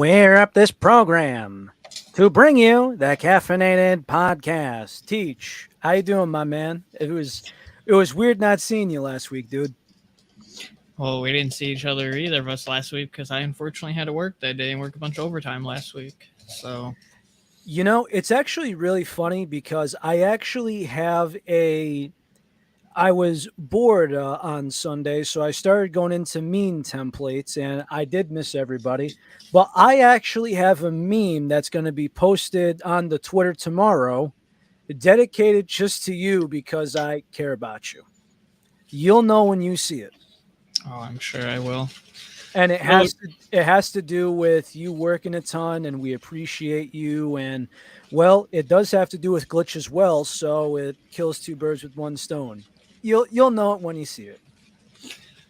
We're up this program to bring you the caffeinated podcast. Teach, how you doing, my man? It was weird not seeing you last week, dude. Well, we didn't see each other either of us last week because I unfortunately had to work that day and work a bunch of overtime last week. So, You know, it's actually really funny because I was bored on Sunday, so I started going into meme templates, and I did miss everybody. But I actually have a meme that's going to be posted on the Twitter tomorrow, dedicated just to you because I care about you. You'll know when you see it, I'm sure I will. and So, it has to do with you working a ton, and we appreciate you. And well, it does have to do with glitch as well, so it kills two birds with one stone. You'll know it when you see it.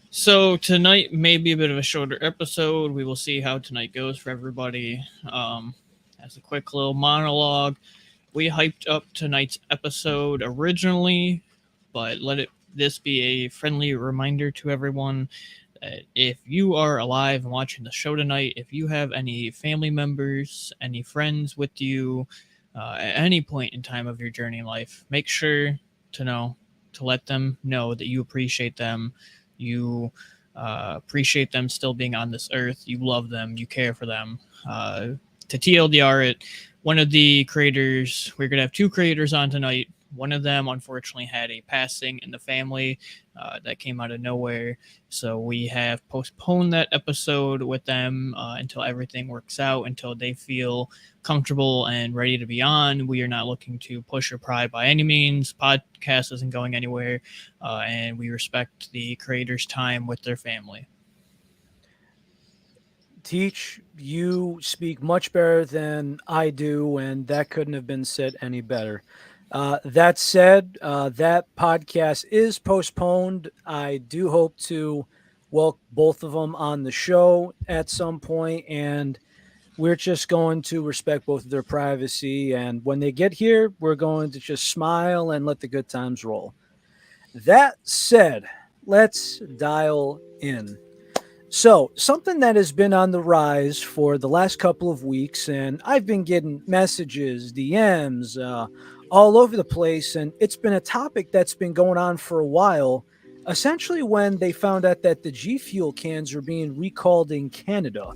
so tonight may be a bit of a shorter episode. We will see how tonight goes for everybody. As a quick little monologue, we hyped up tonight's episode originally, but let it this be a friendly reminder to everyone that if you are alive and watching the show tonight, if you have any family members, any friends with you at any point in time of your journey in life, make sure to know to let them know that you appreciate them. You appreciate them still being on this earth. You love them. You care for them. To TLDR it, one of the creators, we're going to have two creators on tonight. One of them, unfortunately, had a passing in the family that came out of nowhere. So we have postponed that episode with them until everything works out, until they feel comfortable and ready to be on. We are not looking to push or pry by any means. Podcast isn't going anywhere, and we respect the creators' time with their family. Teach, you speak much better than I do, and that couldn't have been said any better. That said, that podcast is postponed. I do hope to welcome both of them on the show at some point, and we're just going to respect both of their privacy. And when they get here, we're going to just smile and let the good times roll. That said, let's dial in. So, something that has been on the rise for the last couple of weeks, and I've been getting messages, DMs, all over the place, and it's been a topic that's been going on for a while. Essentially, when they found out that the G Fuel cans were being recalled in Canada.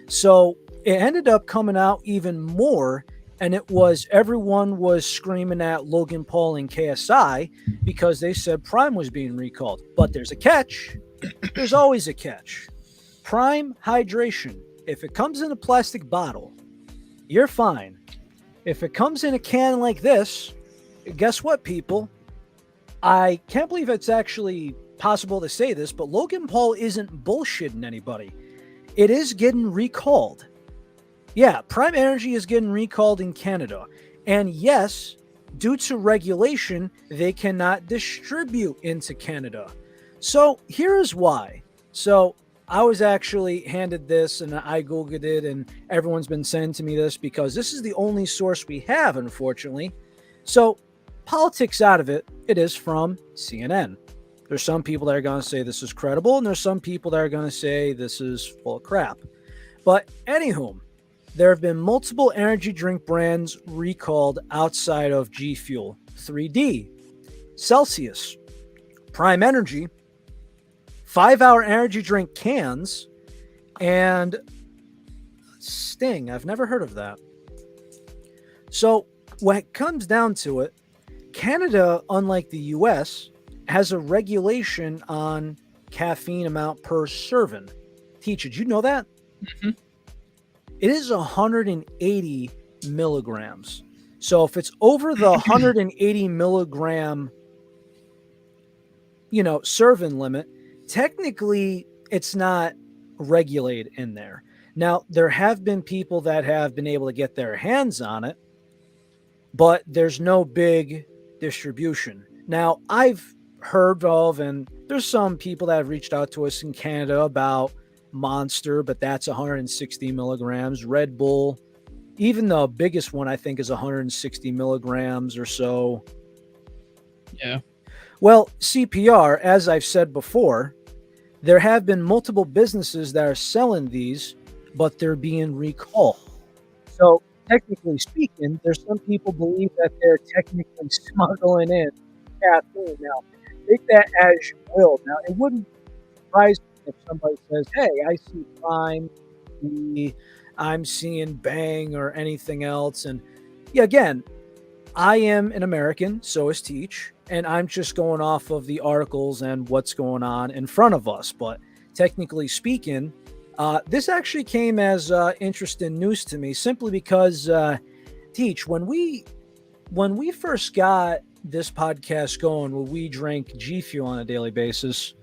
So, it ended up coming out even more, and it was everyone was screaming at Logan Paul and KSI because they said Prime was being recalled. But there's a catch. There's always a catch. Prime hydration. If it comes in a plastic bottle, you're fine. If it comes in a can like this, guess what, people? I can't believe it's actually possible to say this, but Logan Paul isn't bullshitting anybody. It is getting recalled. Yeah, Prime Energy is getting recalled in Canada. And yes, due to regulation, they cannot distribute into Canada. So here is why. So I was actually handed this and I Googled it, and everyone's been sending to me this because this is the only source we have, unfortunately. So, politics out of it, it is from CNN. There's some people that are going to say this is credible, and there's some people that are going to say this is full of crap. But, anywho, there have been multiple energy drink brands recalled outside of G Fuel, 3D, Celsius, Prime Energy, 5-hour energy drink cans, and Sting. I've never heard of that. So when it comes down to it, Canada, unlike the US, has a regulation on caffeine amount per serving. Teach, did you know that? Mm-hmm. It is 180 milligrams. So if it's over the 180 milligram, serving limit, technically it's not regulated in there. Now, there have been people that have been able to get their hands on it, but there's no big distribution. Now, I've heard of, and there's some people that have reached out to us in Canada about Monster, but that's 160 milligrams. Red Bull, even the biggest one, I think, is 160 milligrams or so. Yeah. Well, CPR, as I've said before, there have been multiple businesses that are selling these but they're being recalled. So technically speaking, there's some people believe that they're technically smuggling in caffeine. Now, take that as you will. Now, it wouldn't surprise me if somebody says, "Hey, I see Prime, I'm seeing Bang, or anything else." And yeah, again, I am an American, so is Teach, and I'm just going off of the articles and what's going on in front of us. But technically speaking, this actually came as interesting news to me, simply because Teach, when we first got this podcast going, where we drank G Fuel on a daily basis,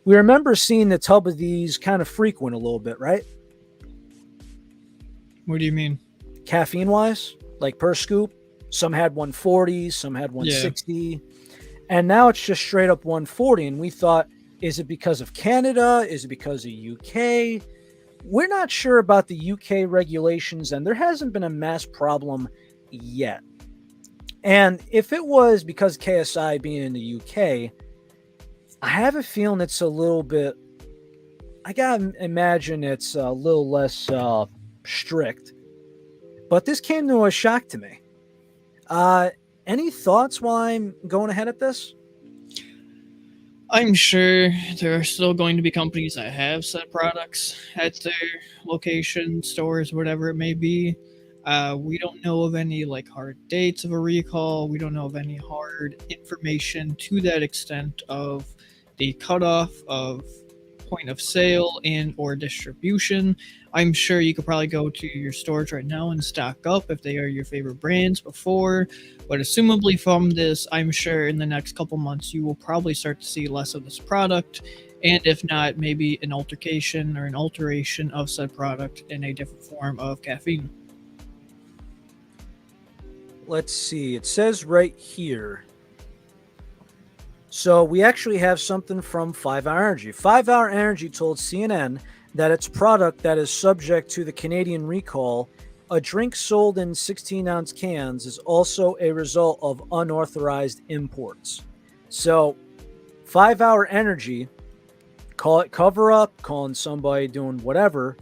we remember seeing the tub of these kind of frequent a little bit, right? What do you mean? Caffeine wise, like per scoop. Some had 140, some had Yeah. 160, and now it's just straight up 140. And we thought, is it because of Canada? Is it because of UK? We're not sure about the UK regulations, and there hasn't been a mass problem yet. And if it was because KSI being in the UK, I have a feeling it's a little bit, I gotta imagine it's a little less strict. But this came to a shock to me. Any thoughts while I'm going ahead at this? I'm sure there are still going to be companies that have said products at their location, stores, whatever it may be. We don't know of any like hard dates of a recall. We don't know of any hard information to that extent of the cutoff of point of sale and or distribution. I'm sure you could probably go to your stores right now and stock up if they are your favorite brands before. But assumably from this, I'm sure in the next couple months you will probably start to see less of this product. And if not, maybe an altercation or an alteration of said product in a different form of caffeine. Let's see. It says right here. So we actually have something from 5 Hour Energy. 5 Hour Energy told CNN that its product that is subject to the Canadian recall, a drink sold in 16-ounce cans, is also a result of unauthorized imports. So 5 Hour Energy, call it cover up, calling somebody doing whatever.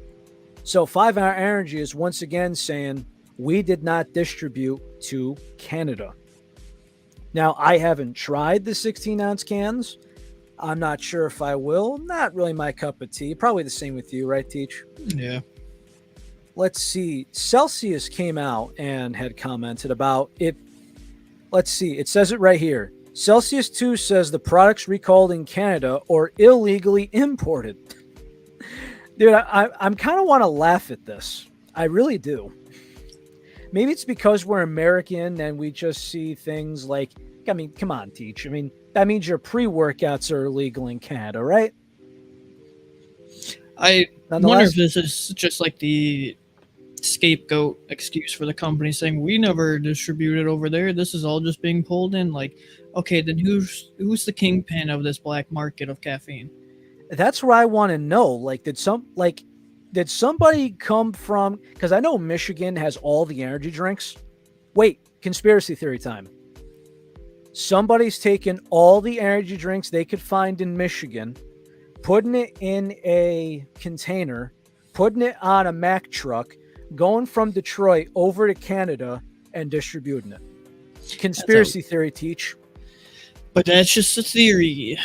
So 5 Hour Energy is once again saying, we did not distribute to Canada. Now, I haven't tried the 16-ounce cans. I'm not sure if I will. Not really my cup of tea. Probably the same with you, right, Teach? Yeah. Let's see. Celsius came out and had commented about it. Let's see. It says it right here. Celsius 2 says the products recalled in Canada or illegally imported. Dude, I'm kind of want to laugh at this. I really do. Maybe it's because we're American and we just see things like, I mean, come on, Teach. I mean, that means your pre-workouts are illegal in Canada, right? I wonder if this is just like the scapegoat excuse for the company saying we never distributed over there. This is all just being pulled in. Like, okay, then who's the kingpin of this black market of caffeine? That's what I want to know. Like, did somebody come from? Because I know Michigan has all the energy drinks. Wait, conspiracy theory time. Somebody's taken all the energy drinks they could find in Michigan, putting it in a container, putting it on a Mack truck, going from Detroit over to Canada, and distributing it. Conspiracy theory, Teach. But that's just a theory.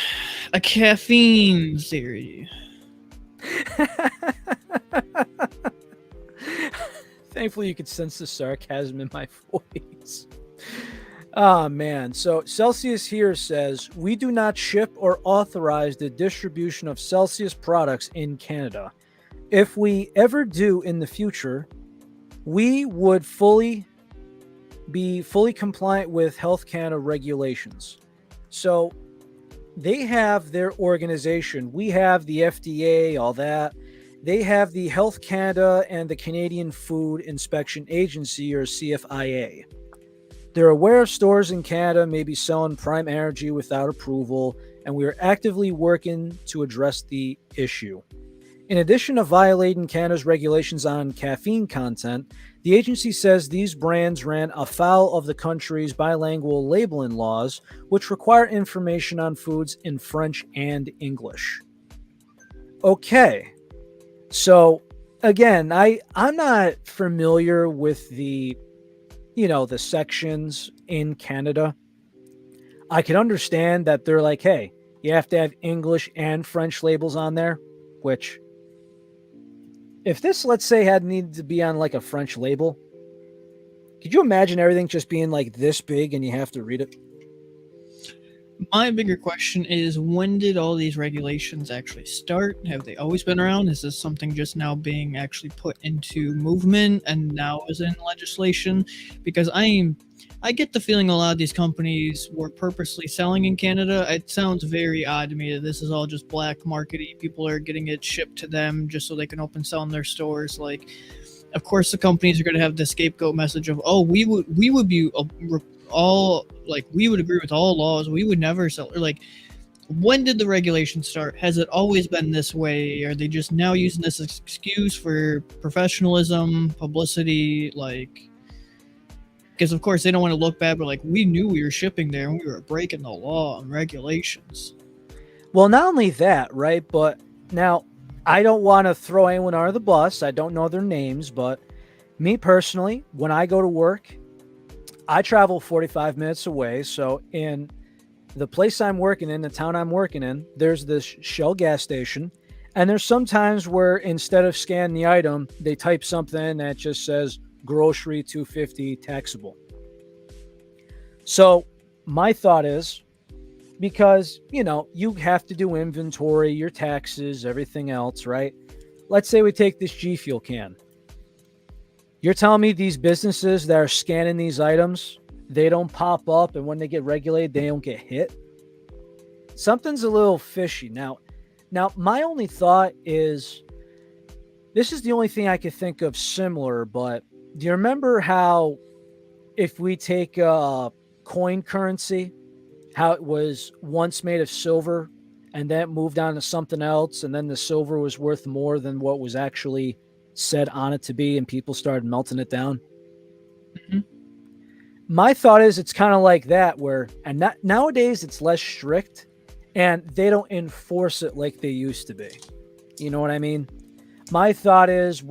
A caffeine theory. Thankfully, you could sense the sarcasm in my voice. Oh, man. So Celsius here says, we do not ship or authorize the distribution of Celsius products in Canada. If we ever do in the future, we would be fully compliant with Health Canada regulations. So they have their organization. We have the FDA, all that. They have the Health Canada and the Canadian Food Inspection Agency, or CFIA. They're aware of stores in Canada may be selling Prime Energy without approval, and we are actively working to address the issue. In addition to violating Canada's regulations on caffeine content, the agency says these brands ran afoul of the country's bilingual labeling laws, which require information on foods in French and English. Okay, so again, I'm not familiar with the sections in Canada. I can understand that they're like, hey, you have to have English and French labels on there, which if this, let's say, had needed to be on like a French label, could you imagine everything just being like this big and you have to read it? My bigger question is, when did all these regulations actually start? Have they always been around? Is this something just now being actually put into movement and now is in legislation? Because I get the feeling a lot of these companies were purposely selling in Canada. It sounds very odd to me that this is all just black markety. People are getting it shipped to them just so they can open sell in their stores. Like, of course, the companies are going to have the scapegoat message of, oh, we would be all like, we would agree with all laws. We would never sell. Or like, when did the regulation start? Has it always been this way? Are they just now using this excuse for professionalism, publicity? Like, because of course they don't want to look bad, but like, we knew we were shipping there and we were breaking the law and regulations. Well, not only that, right? But now I don't want to throw anyone under the bus. I don't know their names, but me personally, when I go to work, I travel 45 minutes away. So in the place I'm working in, the town I'm working in, there's this Shell gas station. And there's sometimes where instead of scanning the item, they type something that just says grocery 250 taxable. So my thought is, because, you have to do inventory, your taxes, everything else, right? Let's say we take this G Fuel can. You're telling me these businesses that are scanning these items, they don't pop up, and when they get regulated, they don't get hit? Something's a little fishy. Now, my only thought is, this is the only thing I could think of similar, but do you remember how if we take coin currency, how it was once made of silver and then it moved on to something else, and then the silver was worth more than what was actually said on it to be, and people started melting it down? Hmm. My thought is it's kind of like that, where, and that, nowadays it's less strict and they don't enforce it like they used to be. You know what I mean? My thought is,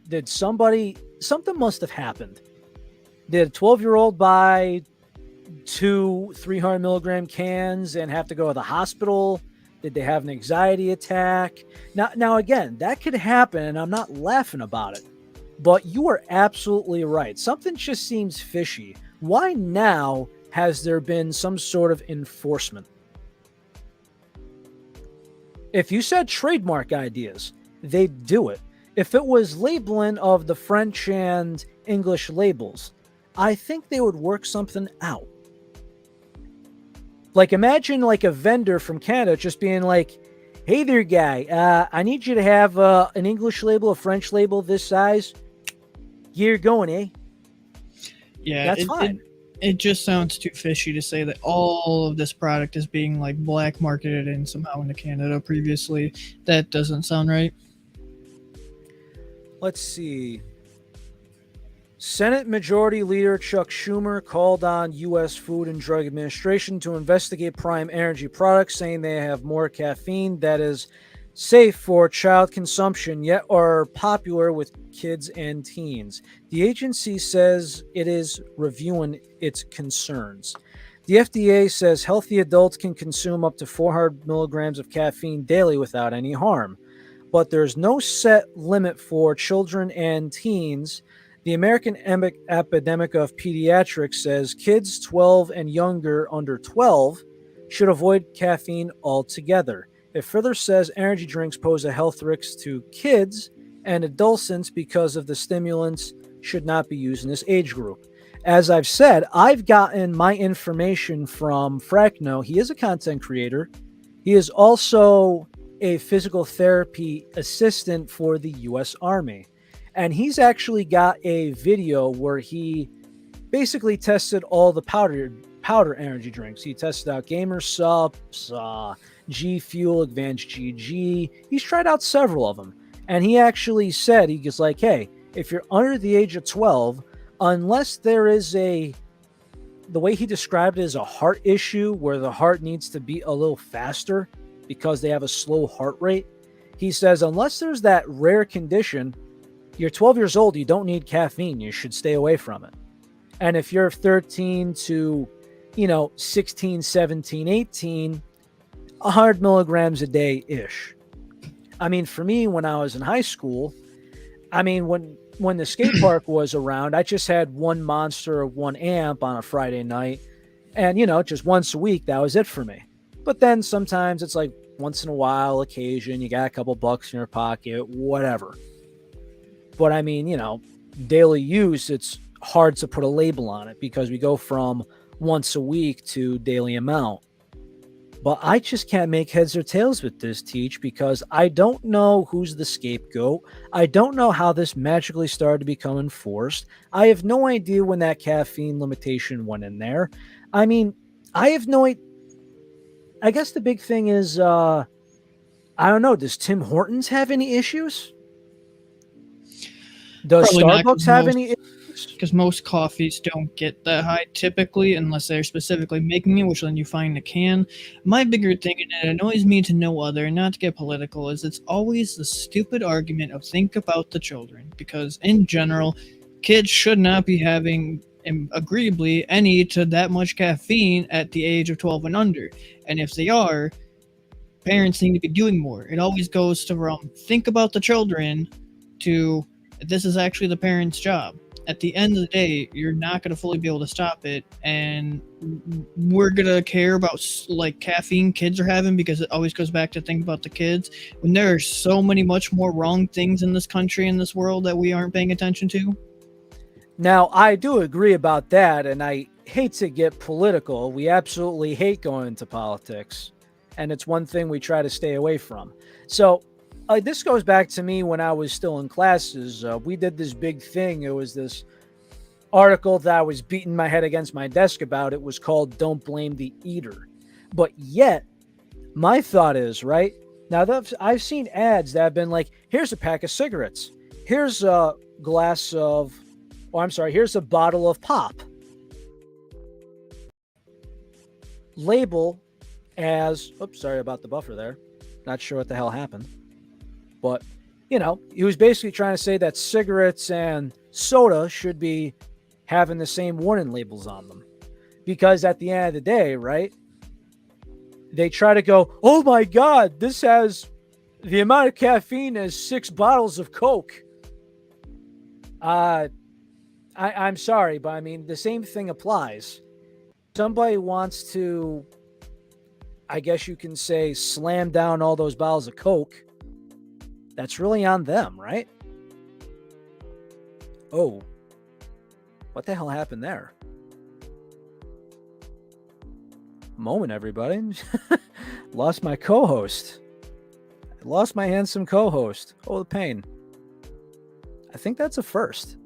did something must have happened. Did a 12-year-old buy 300 milligram cans and have to go to the hospital? Did they have an anxiety attack? Now again, that could happen, and I'm not laughing about it, but you are absolutely right. Something just seems fishy. Why now has there been some sort of enforcement? If you said trademark ideas, they'd do it. If it was labeling of the French and English labels, I think they would work something out. Like, imagine like a vendor from Canada just being like, hey there, guy, I need you to have an English label, a French label this size. You're going, eh? Yeah, That's fine. It just sounds too fishy to say that all of this product is being like black marketed and somehow into Canada previously. That doesn't sound right. Let's see. Senate Majority Leader Chuck Schumer called on U.S. Food and Drug Administration to investigate Prime Energy products, saying they have more caffeine that is safe for child consumption, yet are popular with kids and teens. The agency says it is reviewing its concerns. The FDA says healthy adults can consume up to 400 milligrams of caffeine daily without any harm, but there's no set limit for children and teens. The American Epidemic of Pediatrics says kids 12 and younger under 12 should avoid caffeine altogether. It further says energy drinks pose a health risk to kids and adolescents because of the stimulants should not be used in this age group. As I've said, I've gotten my information from Frackno. He is a content creator. He is also a physical therapy assistant for the U.S. Army. And he's actually got a video where he basically tested all the powder energy drinks. He tested out Gamer Supps, G Fuel, Advanced GG. He's tried out several of them. And he actually said, he was like, hey, if you're under the age of 12, unless there is the way he described it is a heart issue where the heart needs to beat a little faster because they have a slow heart rate. He says, unless there's that rare condition, You're 12 years old. You don't need caffeine. You should stay away from it. And if you're 13 to, 16, 17, 18, 100 milligrams a day ish. I mean, for me, when I was in high school, I mean, when the skate park was around, I just had one monster of 1 amp on a Friday night. And, just once a week, that was it for me. But then sometimes it's like once in a while, occasion, you got a couple bucks in your pocket, whatever. But I mean, daily use, it's hard to put a label on it because we go from once a week to daily amount. But I just can't make heads or tails with this, Teach, because I don't know who's the scapegoat. I don't know how this magically started to become enforced. I have no idea when that caffeine limitation went in there. I mean, I have no idea. I guess the big thing is, I don't know. Does Tim Hortons have any issues? Does Probably not, Starbucks have any issues? because most coffees don't get that high typically unless they're specifically making it, which then you find a can. My bigger thing, and it annoys me to no other, not to get political, is it's always the stupid argument of think about the children, because in general, kids should not be having agreeably any to that much caffeine at the age of 12 and under, and if they are, parents need to be doing more. It always goes to think about the children to this is actually the parents' job. At the end of the day, you're not going to fully be able to stop it, and we're going to care about like caffeine kids are having because it always goes back to think about the kids when there are so many much more wrong things in this country, in this world, that we aren't paying attention to. Now, I do agree about that, and I hate to get political. We absolutely hate going into politics, and it's one thing we try to stay away from. So this goes back to me when I was still in classes. We did this big thing. It was this article that I was beating my head against my desk about. It was called Don't Blame the Eater. But yet, my thought is, right, now that I've seen ads that have been like, here's a pack of cigarettes. Here's a glass of, here's a bottle of pop. Label as, oops, sorry about the buffer there. Not sure what the hell happened. But, he was basically trying to say that cigarettes and soda should be having the same warning labels on them. Because at the end of the day, right, they try to go, oh my God, this has the amount of caffeine as 6 bottles of Coke. I'm sorry, but I mean, the same thing applies. Somebody wants to, I guess you can say, slam down all those bottles of Coke. That's really on them, right? Oh, what the hell happened there? Moment, everybody. Lost my co-host. I lost my handsome co-host. Oh, the pain. I think that's a first.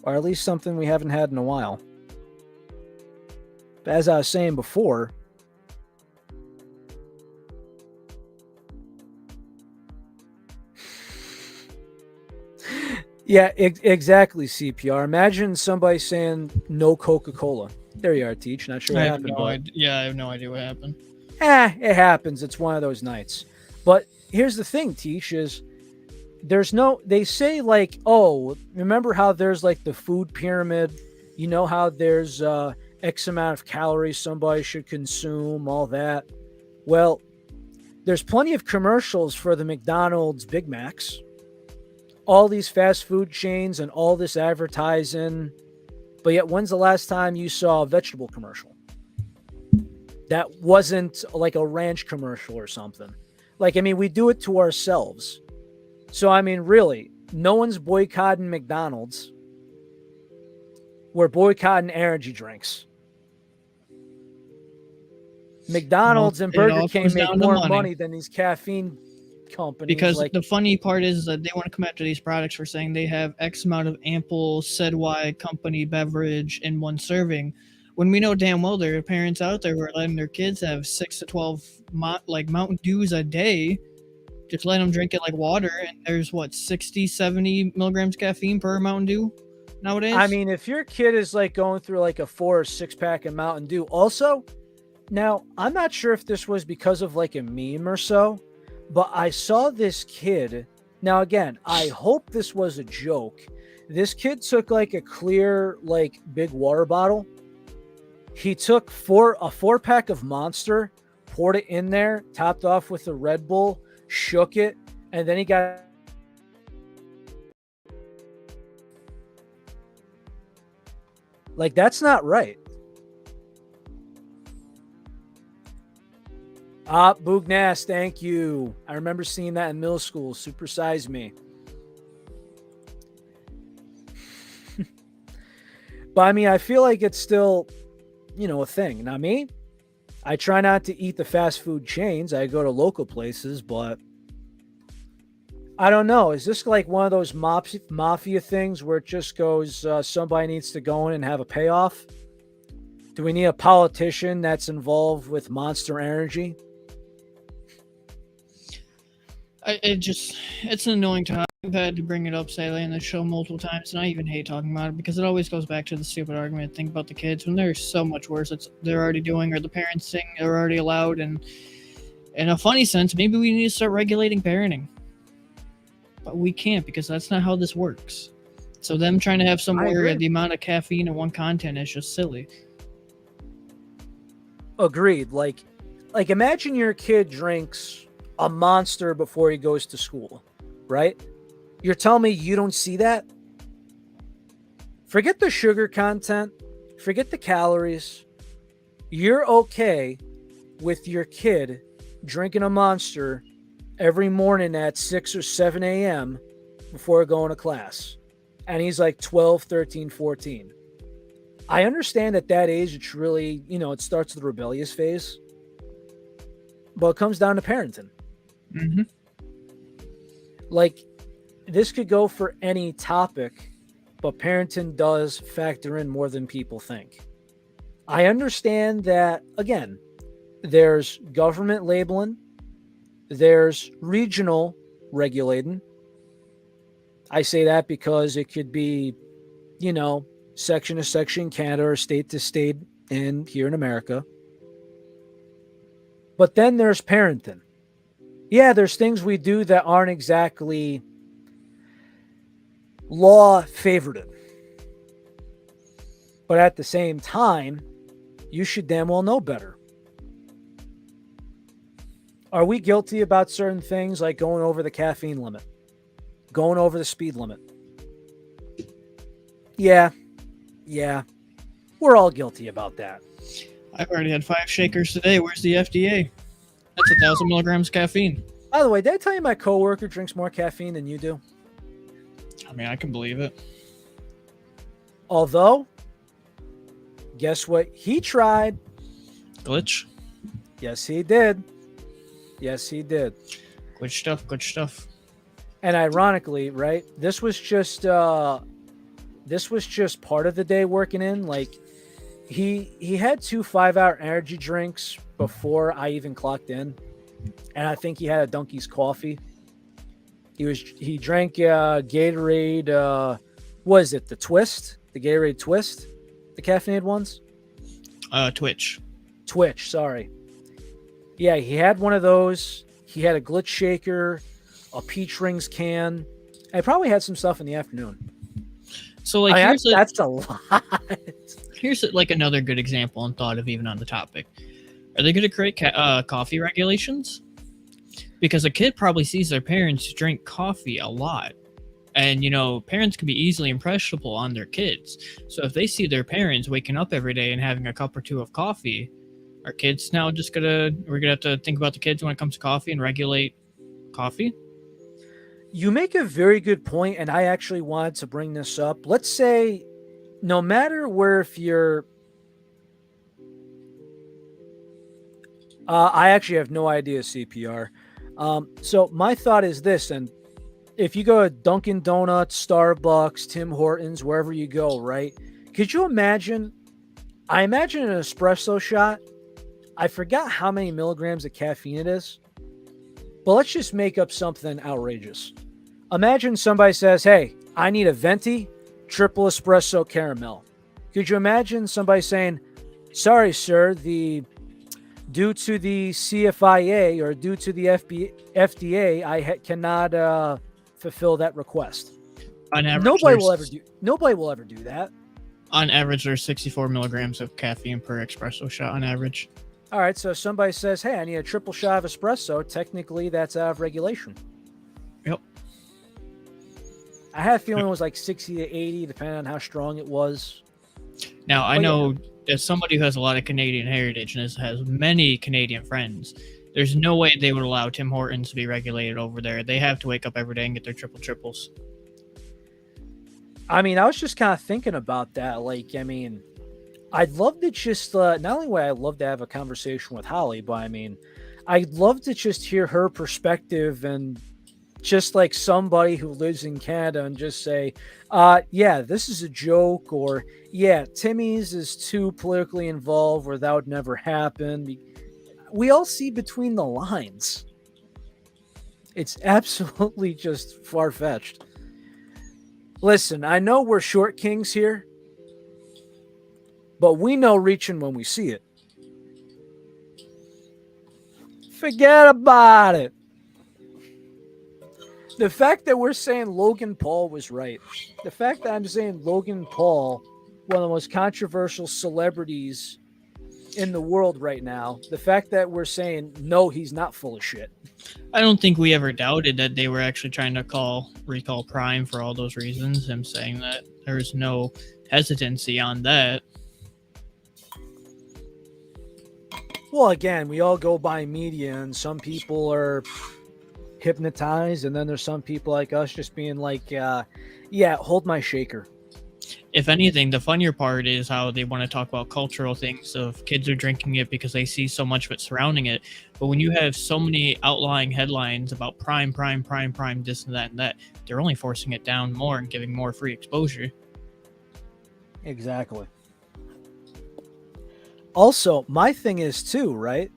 Or at least something we haven't had in a while. But as I was saying before, yeah, exactly, CPR. Imagine somebody saying no Coca-Cola. There you are, Teach. Not sure what happened. I have no idea what happened. It happens. It's one of those nights. But here's the thing, Teach, is they say like, oh, remember how there's like the food pyramid? You know how there's X amount of calories somebody should consume, all that. Well, there's plenty of commercials for the McDonald's Big Macs. All these fast food chains and all this advertising. But yet, when's the last time you saw a vegetable commercial? That wasn't like a ranch commercial or something. Like, I mean, we do it to ourselves. So, I mean, really, no one's boycotting McDonald's. We're boycotting energy drinks. McDonald's and Burger King make more money than these caffeine companies. Because the funny part is that they want to come after these products for saying they have X amount of ample said Y company beverage in one serving, when we know damn well there are parents out there who are letting their kids have 6 to 12 Mountain Dews a day, just let them drink it like water, and there's 60, 70 milligrams caffeine per Mountain Dew nowadays. I mean, if your kid is like going through like a 4 or 6 pack of Mountain Dew, also, now I'm not sure if this was because of like a meme or so, but I saw this kid Now, again, I hope this was a joke. This kid took like a clear, like big water bottle. He took a 4 pack of Monster, poured it in there, topped off with a Red Bull, shook it, and then he got like that's not right. Boognass, thank you. I remember seeing that in middle school. Supersize me. But I mean, I feel like it's still, a thing. Now, me, I try not to eat the fast food chains. I go to local places, but I don't know. Is this like one of those mafia things where it just goes, somebody needs to go in and have a payoff? Do we need a politician that's involved with Monster Energy? It's an annoying topic. I've had to bring it up, sadly, in the show multiple times, and I even hate talking about it because it always goes back to the stupid argument. Think about the kids when there's so much worse they're already doing, or the parents saying they're already allowed. And in a funny sense, maybe we need to start regulating parenting, but we can't because that's not how this works. So them trying to have somewhere the amount of caffeine in one content is just silly. Agreed. Like imagine your kid drinks a Monster before he goes to school, right? You're telling me you don't see that? Forget the sugar content, forget the calories. You're okay with your kid drinking a Monster every morning at 6 or 7 a.m. before going to class. And he's like 12, 13, 14. I understand at that age, it's really, it starts the rebellious phase. But it comes down to parenting. Mm-hmm. Like, this could go for any topic, but parenting does factor in more than people think. I understand that, again, there's government labeling, there's regional regulating. I say that because it could be, section to section in Canada or state to state in here in America. But then there's parenting. Yeah, there's things we do that aren't exactly law favored. But at the same time, you should damn well know better. Are we guilty about certain things like going over the caffeine limit? Going over the speed limit? Yeah. We're all guilty about that. I've already had 5 shakers today. Where's the FDA? That's 1,000 milligrams caffeine. By the way, did I tell you my coworker drinks more caffeine than you do? I mean, I can believe it. Although, guess what he tried? Glitch? Yes, he did. Good stuff. And ironically, right, this was just part of the day working in. Like, he had 2 5-hour energy drinks before I even clocked in. And I think he had a Donkey's coffee. He drank Gatorade. What is it? The Twist? The Gatorade Twist? The caffeinated ones? Twitch. Sorry. Yeah, he had one of those. He had a Glitch shaker, a Peach Rings can. I probably had some stuff in the afternoon. So, like, that's a lot. Here's like another good example and thought of even on the topic. Are they going to create coffee regulations? Because a kid probably sees their parents drink coffee a lot. And, parents can be easily impressionable on their kids. So if they see their parents waking up every day and having a cup or two of coffee, are kids now we're going to have to think about the kids when it comes to coffee and regulate coffee? You make a very good point, and I actually wanted to bring this up. Let's say, no matter where if you're... I actually have no idea CPR. So my thought is this, and if you go to Dunkin' Donuts, Starbucks, Tim Hortons, wherever you go, right? Could you imagine? I imagine an espresso shot. I forgot how many milligrams of caffeine it is, but let's just make up something outrageous. Imagine somebody says, "Hey, I need a venti, triple espresso caramel." Could you imagine somebody saying, "Sorry, sir, due to the CFIA or due to the FDA, I cannot fulfill that request. On average, Nobody will ever do that. On average, there's 64 milligrams of caffeine per espresso shot on average. All right, so if somebody says, "Hey, I need a triple shot of espresso," technically that's out of regulation. Yep. I had a feeling it was like 60 to 80, depending on how strong it was. Now, I know as somebody who has a lot of Canadian heritage and has many Canadian friends, there's no way they would allow Tim Hortons to be regulated over there. They have to wake up every day and get their triples. I mean, I was just kind of thinking about that. Like, I mean, I'd love to just, not only would I love to have a conversation with Holly, but I mean, I'd love to just hear her perspective and just like somebody who lives in Canada and just say, yeah, this is a joke, or yeah, Timmy's is too politically involved, or that would never happen. We all see between the lines. It's absolutely just far-fetched. Listen, I know we're short kings here, but we know reaching when we see it. Forget about it. The fact that we're saying Logan Paul was right, the fact that I'm saying Logan Paul, one of the most controversial celebrities in the world right now, the fact that we're saying, no, he's not full of shit. I don't think we ever doubted that they were actually trying to recall Prime for all those reasons. Him saying that there's no hesitancy on that. Well, again, we all go by media, and some people are hypnotized, and then there's some people like us just being like, yeah, hold my shaker. If anything, the funnier part is how they want to talk about cultural things of kids are drinking it because they see so much of it surrounding it. But when you have so many outlying headlines about prime, this and that, they're only forcing it down more and giving more free exposure. Exactly. Also, my thing is too, right?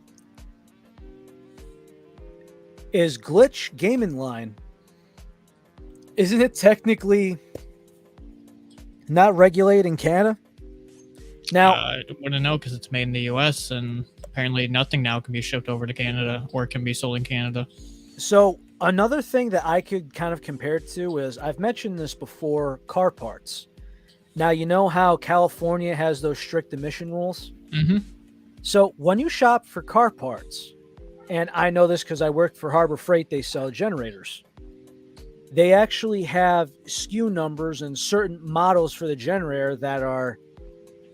Is Glitch Gaming Line, isn't it technically not regulated in Canada? Now, I wouldn't know because it's made in the US, and apparently nothing now can be shipped over to Canada or can be sold in Canada. So another thing that I could kind of compare it to is, I've mentioned this before, car parts. Now, you know how California has those strict emission rules? Mm-hmm. So when you shop for car parts, and I know this because I worked for Harbor Freight, they sell generators. They actually have SKU numbers and certain models for the generator that are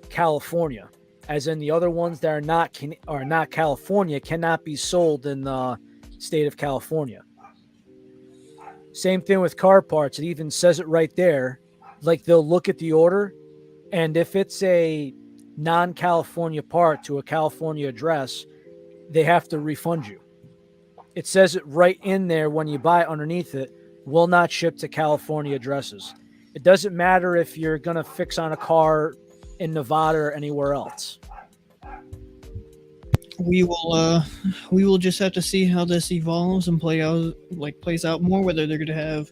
California, as in the other ones that are not California cannot be sold in the state of California. Same thing with car parts. It even says it right there. Like, they'll look at the order, and if it's a non-California part to a California address, they have to refund you. It says it right in there when you buy it underneath it, will not ship to California addresses. It doesn't matter if you're going to fix on a car in Nevada or anywhere else. We will just have to see how this evolves and plays out more, whether they're going to have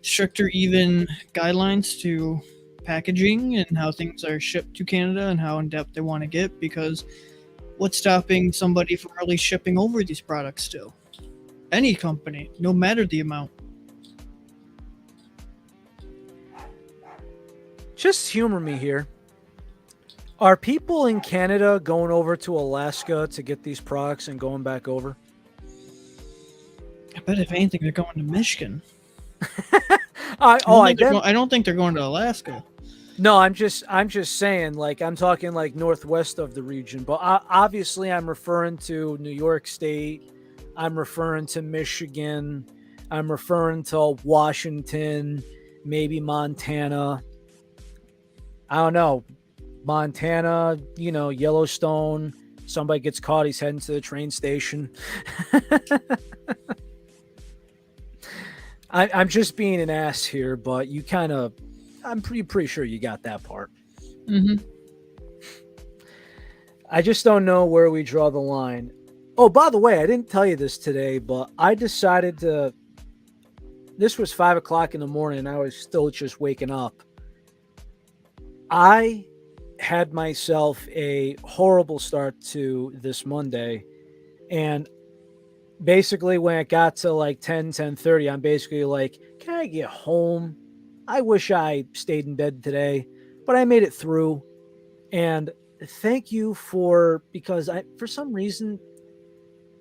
stricter even guidelines to packaging and how things are shipped to Canada and how in depth they want to get, because what's stopping somebody from really shipping over these products still? Any company, no matter the amount. Just humor me here. Are people in Canada going over to Alaska to get these products and going back over? I bet if anything, they're going to Michigan. I don't think they're going to Alaska. No, I'm just saying, like, I'm talking like northwest of the region, but obviously I'm referring to New York State. I'm referring to Michigan. I'm referring to Washington, maybe Montana. I don't know. Montana, Yellowstone. Somebody gets caught, he's heading to the train station. I'm just being an ass here, but you kind of, I'm pretty sure you got that part. Mm-hmm. I just don't know where we draw the line. Oh, by the way, I didn't tell you this today, but I decided to, this was 5 o'clock in the morning and I was still just waking up. I had myself a horrible start to this Monday, and basically when it got to like 10:30, I'm basically like, can I get home? I wish I stayed in bed today, but I made it through. And thank you because I, for some reason,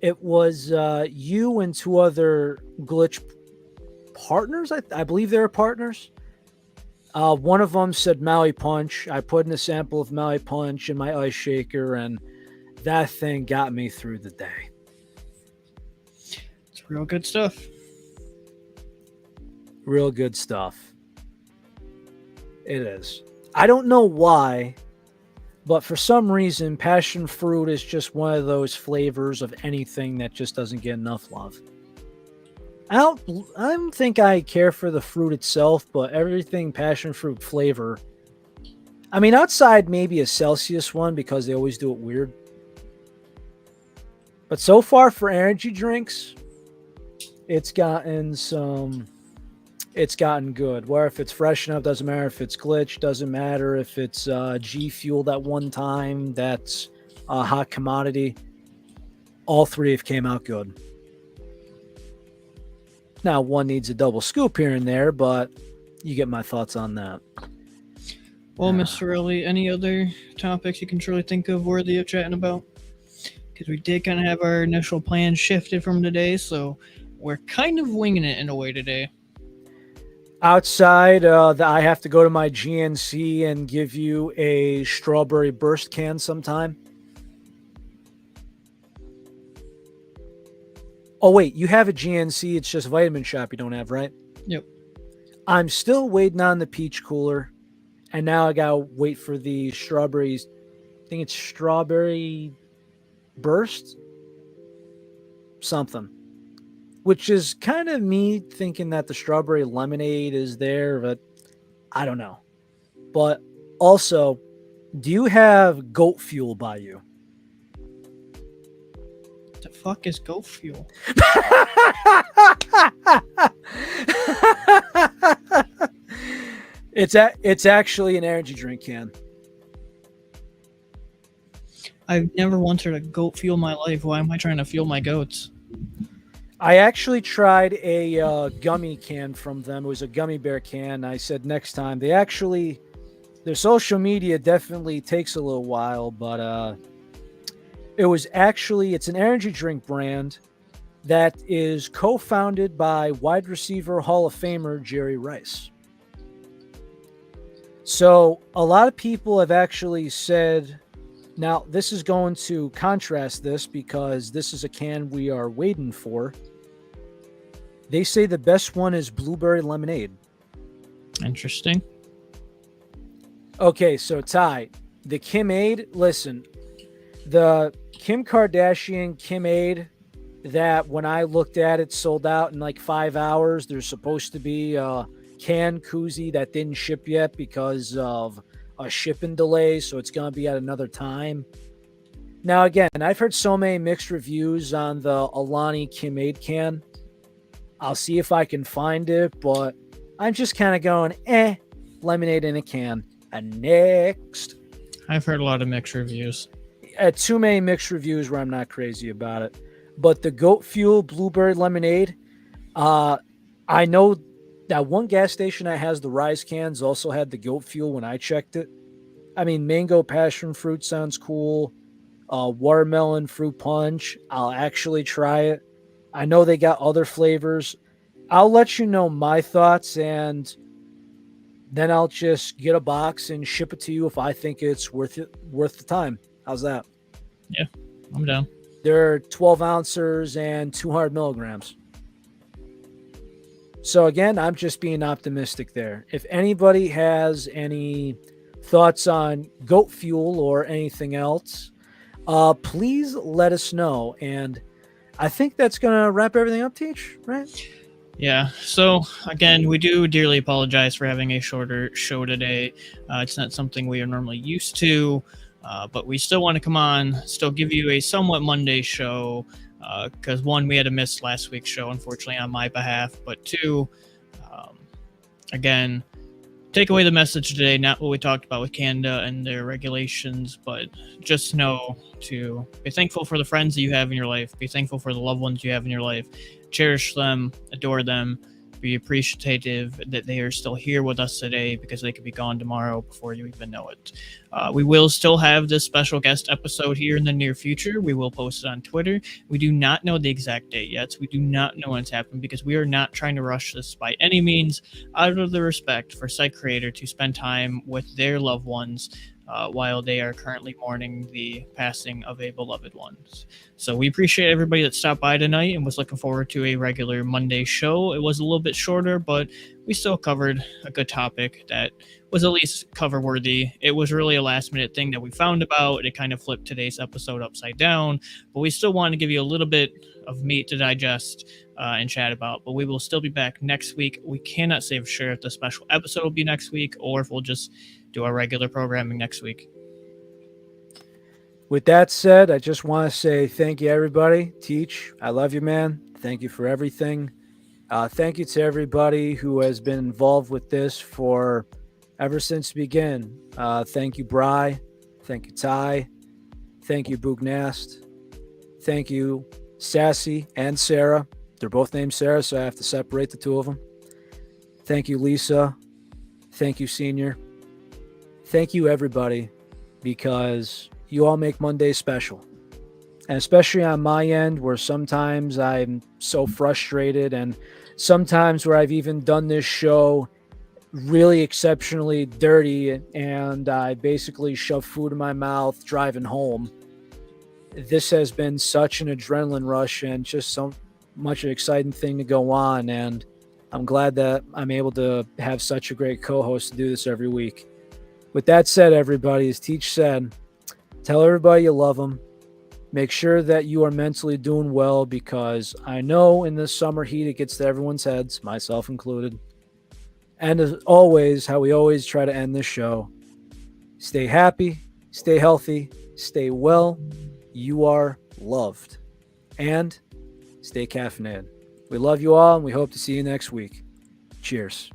it was you and two other glitch partners. I believe they were partners. One of them said Maui Punch. I put in a sample of Maui Punch in my ice shaker, and that thing got me through the day. It's real good stuff. Real good stuff. It is. I don't know why, but for some reason, passion fruit is just one of those flavors of anything that just doesn't get enough love. I don't think I care for the fruit itself, but everything passion fruit flavor. I mean, outside maybe a Celsius one because they always do it weird. But so far for energy drinks, it's gotten good. Where if it's fresh enough, doesn't matter if it's glitch, doesn't matter if it's G Fuel that one time, that's a hot commodity. All three have came out good. Now, one needs a double scoop here and there, but you get my thoughts on that. Well, Mr. Relly, any other topics you can truly think of worthy of chatting about? Because we did kind of have our initial plan shifted from today, so we're kind of winging it in a way today. Outside, I have to go to my GNC and give you a strawberry burst can sometime. Oh, wait, you have a GNC. It's just Vitamin Shop you don't have, right? Yep. I'm still waiting on the peach cooler. And now I got to wait for the strawberries. I think it's strawberry burst? Something. Which is kind of me thinking that the strawberry lemonade is there, but I don't know. But also, do you have goat fuel by you? The fuck is goat fuel? It's actually an energy drink can. I've never once heard of goat fuel in my life. Why am I trying to fuel my goats? I actually tried a gummy can from them. It was a gummy bear can. I said next time. Their social media definitely takes a little while, but it's an energy drink brand that is co-founded by wide receiver Hall of Famer Jerry Rice. So a lot of people have actually said, now this is going to contrast this because this is a can we are waiting for. They say the best one is blueberry lemonade. Interesting. Okay, so Ty, the Kim-Aid, listen, the Kim Kardashian Kim-Aid that when I looked at it sold out in like 5 hours. There's supposed to be a can koozie that didn't ship yet because of a shipping delay, so it's going to be at another time. Now, again, I've heard so many mixed reviews on the Alani Kim-Aid can. I'll see if I can find it, but I'm just kind of going, lemonade in a can. And next. I've heard a lot of mixed reviews. Too many mixed reviews where I'm not crazy about it. But the Goat Fuel Blueberry Lemonade, I know that one gas station that has the Rise cans also had the Goat Fuel when I checked it. I mean, mango passion fruit sounds cool. Watermelon fruit punch. I'll actually try it. I know they got other flavors. I'll let you know my thoughts, and then I'll just get a box and ship it to you if I think it's worth the time. How's that? Yeah, I'm down. They're 12 ounces and 200 milligrams. So again, I'm just being optimistic there. If anybody has any thoughts on goat fuel or anything else, please let us know. And I think that's going to wrap everything up, Teach, right? Yeah, so again, we do dearly apologize for having a shorter show today. It's not something we are normally used to, but we still want to come on, still give you a somewhat Monday show, because one, we had to miss last week's show, unfortunately, on my behalf, but two, again, take away the message today, not what we talked about with Canada and their regulations, but just know to be thankful for the friends that you have in your life, be thankful for the loved ones you have in your life, cherish them, adore them, be appreciative that they are still here with us today because they could be gone tomorrow before you even know it. We will still have this special guest episode here in the near future. We will post it on Twitter. We do not know the exact date yet. So we do not know when it's happening because we are not trying to rush this by any means, out of the respect for Site Creator to spend time with their loved ones while they are currently mourning the passing of a beloved one. So we appreciate everybody that stopped by tonight and was looking forward to a regular Monday show. It was a little bit shorter, but we still covered a good topic that was at least cover worthy. It was really a last minute thing that we found about. It kind of flipped today's episode upside down, but we still want to give you a little bit of meat to digest and chat about. But we will still be back next week. We cannot say for sure if the special episode will be next week or if we'll just do our regular programming next week. With that said, I just want to say thank you, everybody. Teach, I love you, man. Thank you for everything. Thank you to everybody who has been involved with this for ever since the beginning. Thank you, Bry. Thank you, Ty. Thank you, Boognast. Thank you, Sassy and Sarah. They're both named Sarah, so I have to separate the two of them. Thank you, Lisa. Thank you, Senior. Thank you, everybody, because you all make Monday special. And especially on my end, where sometimes I'm so frustrated, and sometimes where I've even done this show really exceptionally dirty and I basically shove food in my mouth driving home. This has been such an adrenaline rush and just so much an exciting thing to go on. And I'm glad that I'm able to have such a great co-host to do this every week. With that said, everybody, as Teach said, tell everybody you love them. Make sure that you are mentally doing well, because I know in this summer heat it gets to everyone's heads, myself included. And as always, how we always try to end this show, stay happy, stay healthy, stay well. You are loved. And stay caffeinated. We love you all, and we hope to see you next week. Cheers.